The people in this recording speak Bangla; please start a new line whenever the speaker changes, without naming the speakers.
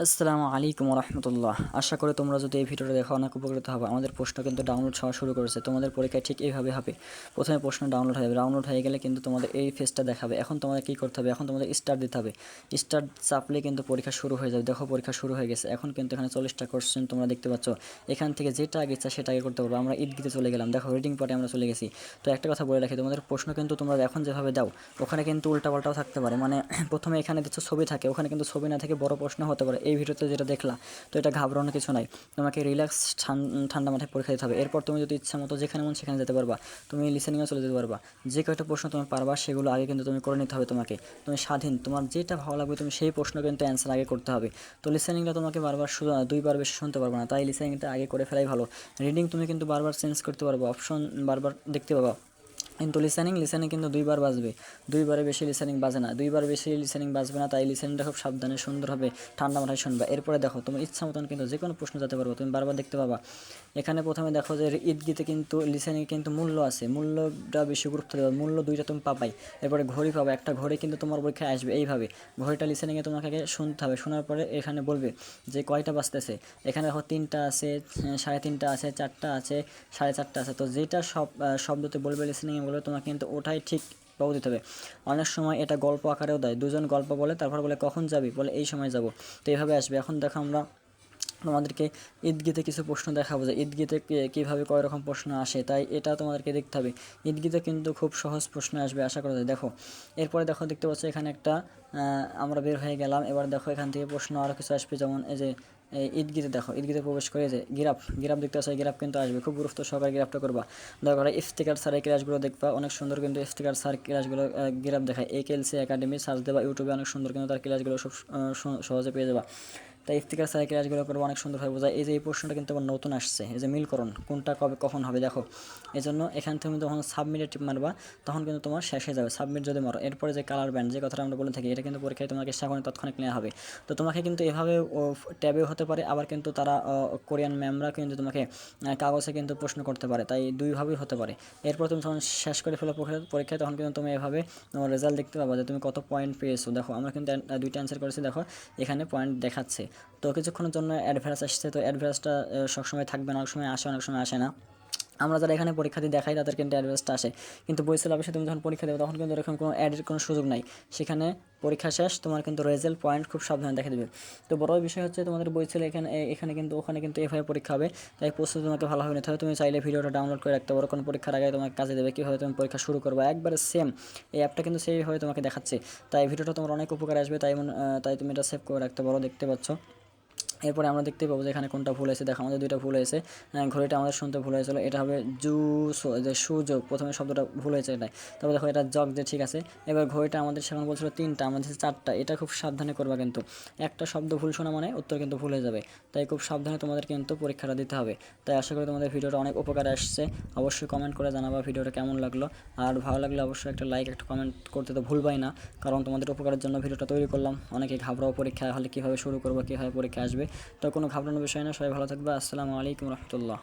আসসালামু আলাইকুম রহমতুল্লাহ। আশা করি তোমরা যদি এই ভিডিওটা দেখো অনেক উপকৃত হবে। আমাদের প্রশ্ন কিন্তু ডাউনলোড হওয়া শুরু করেছে। তোমাদের পরীক্ষায় ঠিক এইভাবে হবে। প্রথমে প্রশ্ন ডাউনলোড হবে, ডাউনলোড হয়ে গেলে কিন্তু তোমাদের এই ফেজটা দেখাবে। এখন তোমাদের কী করতে হবে? এখন তোমাদের স্টার্ট দিতে হবে। স্টার্ট চাপলে কিন্তু পরীক্ষা শুরু হয়ে যাবে। দেখো পরীক্ষা শুরু হয়ে গেছে। এখন কিন্তু এখানে 40টা কোশ্চেন তোমরা দেখতে পাচ্ছ। এখান থেকে যেটা আগে ইচ্ছা সেটা আগে করতে পারবো। আমরা ঈদগিতে চলে গেলাম, দেখো রিডিং পার্টে আমরা চলে গেছি। তো একটা কথা বলে রাখি, তোমাদের প্রশ্ন কিন্তু তোমরা এখন যেভাবে দাও ওখানে কিন্তু উল্টাপাল্টাও থাকতে পারে। মানে প্রথমে এখানে দিচ্ছ ছবি থাকে, ওখানে কিন্তু ছবি না থেকে বড় প্রশ্ন হতে পারে। এই ভিডিওতে যেটা দেখলা, তো এটা ঘাবড়ানোর কিছু নাই। তোমাকে রিল্যাক্স ঠান্ডা মাথায় পরীক্ষা দিতে হবে। এরপর তুমি যদি ইচ্ছা মতো যেখানে মন সেখানে যেতে পারবা। তুমি লিসেনিংয়ে চলে যেতে পারবা। যে কয়টা প্রশ্ন তুমি পারবা সেগুলো আগে কিন্তু তুমি করে নিতে হবে। তোমাকে তুমি স্বাধীন, তোমার যেটা ভালো লাগবে তুমি সেই প্রশ্ন কিন্তু অ্যান্সার আগে করতে হবে। তো লিসেনিংটা তোমাকে বারবার দুইবার বেশি শুনতে পারবে না, তাই লিসেনিংটা আগে করে ফেলাই ভালো। রিডিং তুমি কিন্তু বারবার চেঞ্জ করতে পারবো, অপশন বারবার দেখতে পাবা। কিন্তু লিসেনিং কিন্তু দুইবার বাজবে, দুইবারে বেশি লিসেনিং বাজে না, দুইবার বেশি লিসেনিং বাজবে না। তাই লিসেনিংটা খুব সাবধানে সুন্দরভাবে ঠান্ডা মাথায় শুনবা। এরপরে দেখো তোমার ইচ্ছা মতন কিন্তু যে কোনো প্রশ্ন যেতে পারবো, তুমি বারবার দেখতে পাবা। এখানে প্রথমে দেখো যে ঈদগীতে কিন্তু লিসেনিং কিন্তু মূল্য আছে, মূল্যটা বেশি গুরুত্ব দেবে। মূল্য দুইটা তুমি পাবাই। এরপরে ঘড়ি পাবা, একটা ঘড়ি কিন্তু তোমার পরীক্ষায় আসবে এইভাবে। ঘড়িটা লিসেনিংয়ে তোমাকে আগে শুনতে হবে, শোনার পরে এখানে বলবে যে কয়টা বাজতেছে। এখানে দেখো 3টা আছে, 3:30 আছে, 4টা আছে, 4:30 আছে। তো যেটা শব্দতে বলবে লিসেনিংয়ে বলবে তোমাকে কিন্তু ওটাই ঠিক পাবো দিতে হবে। অনেক সময় এটা গল্প আকারেও দেয়, দুজন গল্প বলে তারপর বলে কখন যাবি, বলে এই সময় যাব। তো এইভাবে আসবে। এখন দেখো আমরা তোমাদেরকে ঈদগীতে কিছু প্রশ্ন দেখাবো যে ঈদগীতে কীভাবে কয় রকম প্রশ্ন আসে, তাই এটা তোমাদেরকে দেখতে হবে। ঈদগীতে কিন্তু খুব সহজ প্রশ্ন আসবে আশা করা যায়। দেখো এরপরে দেখো দেখতে পাচ্ছ এখানে একটা আমরা বের হয়ে গেলাম। এবার দেখো এখান থেকে প্রশ্ন আরও কিছু আসবে, যেমন এই যে ঈদগীতে দেখো, ঈদগীতে প্রবেশ করে যে গিরাফ দেখতে পাচ্ছ, গিরাফ কিন্তু আসবে। খুব গুরুত্ব সহকারে গিরাফটা করবা। দরকার ইফতিকার স্যারের ক্লাসগুলো দেখবা, অনেক সুন্দর কিন্তু ইফতিকার স্যার ক্লাসগুলো গিরাফ দেখায়। AKLC একাডেমি সার্চ দেবা, ইউটিউবে অনেক সুন্দর কিন্তু তার ক্লাসগুলো সব সহজে পেয়ে যাবা। তাই ইফতিকার স্যারের ক্লাসগুলো করবো, অনেক সুন্দরভাবে বোঝায়। এই যে এই প্রশ্নটা কিন্তু আবার নতুন আসছে, এই যে মিলকরণ কোনটা কবে কখন হবে দেখো। এই জন্য এখান থেকে যখন সাবমিটে টিপ মারবা তখন কিন্তু তোমার শেষ হয়ে যাবে। সাবমিট যদি মারো, এরপরে যে কালার ব্যান্ড যে কথাটা আমরা বলে থাকি, এটা কিন্তু পরীক্ষায় তোমাকে সেখানে তৎক্ষণিক নেওয়া হবে। তো তোমাকে কিন্তু এভাবে ট্যাবেও হতে পারে, আবার কিন্তু তারা কোরিয়ান ম্যামরা কিন্তু তোমাকে কাগজে কিন্তু প্রশ্ন করতে পারে, তাই দুইভাবেই হতে পারে। এরপর তুমি যখন শেষ করে ফেলো পরীক্ষায়, তখন কিন্তু তুমি এভাবে তোমার রেজাল্ট দেখতে পাবা যে তুমি কত পয়েন্ট পেয়েছো। দেখো আমরা কিন্তু 2টা অ্যান্সার করেছি, দেখো এখানে পয়েন্ট দেখাচ্ছে। তো কিছুক্ষণের জন্য অ্যাডভার্স আসছে, তো অ্যাডভার্সটা সবসময় থাকবে না, অনেক সময় আসে অনেক সময় আসে না। আমরা যারা এখানে পরীক্ষা দিয়ে দেখাই তাদের কিন্তু অ্যাডভার্সটা আসে, কিন্তু বইসেল অফিসে তুমি যখন পরীক্ষা দেবে তখন কিন্তু এরকম কোনো অ্যাডের কোনো সুযোগ নাই। সেখানে পরীক্ষা শেষ, তোমার কিন্তু রেজাল্ট পয়েন্ট খুব সাবধানে দেখা দেবে। তো বড় বিষয় হচ্ছে তোমাদের বইসেল এখানে কিন্তু ওখানে কিন্তু এভাবে পরীক্ষা হবে, তাই প্রস্তুতি তোমাকে ভালোভাবে নিতে হবে। তুমি চাইলে ভিডিওটা ডাউনলোড করে রাখতে পারো, কোনো পরীক্ষার আগে তোমাকে কাজে দেবে, কীভাবে তুমি পরীক্ষা শুরু করবে একবারে সেম। এই অ্যাপটা কিন্তু সেইভাবে তোমাকে দেখাচ্ছে, তাই ভিডিওটা তোমার অনেক উপকার আসবে। তাই তুমি এটা সেভ করে রাখতে পারো, দেখতে পাচ্ছ। এরপরে আমরা দেখতে পাবো যে এখানে কোনটা ভুল হয়েছে। দেখো আমাদের 2টা ভুল হয়েছে। ঘড়িটা আমাদের শুনতে ভুল হয়েছিল, এটা হবে যে সুযোগ, প্রথমে শব্দটা ভুল হয়েছে এটাই। তারপর দেখো এটা জগ, যে ঠিক আছে। এবার ঘড়িটা আমাদের সেখানে বলছিল 3টা, আমাদের 4টা। এটা খুব সাবধানে করবা, কিন্তু একটা শব্দ ভুল শোনা মানে উত্তর কিন্তু ভুল হয়ে যাবে। তাই খুব সাবধানে তোমাদের কিন্তু পরীক্ষাটা দিতে হবে। তাই আশা করি তোমাদের ভিডিওটা অনেক উপকারে আসছে। অবশ্যই কমেন্ট করে জানাবা ভিডিওটা কেমন লাগলো। আর ভালো লাগলে অবশ্যই একটা লাইক একটা কমেন্ট করতে তো ভুলবাই না, কারণ তোমাদের উপকারের জন্য ভিডিওটা তৈরি করলাম। অনেকে ঘাবড়াও পরীক্ষা হলে কীভাবে শুরু করবো, কীভাবে পরীক্ষা আসবে। তো কোনো ঘাবড়ানোর বিষয় না, সবাই ভালো থাকবে। আসসালামু আলাইকুম রহমতুল্লাহ।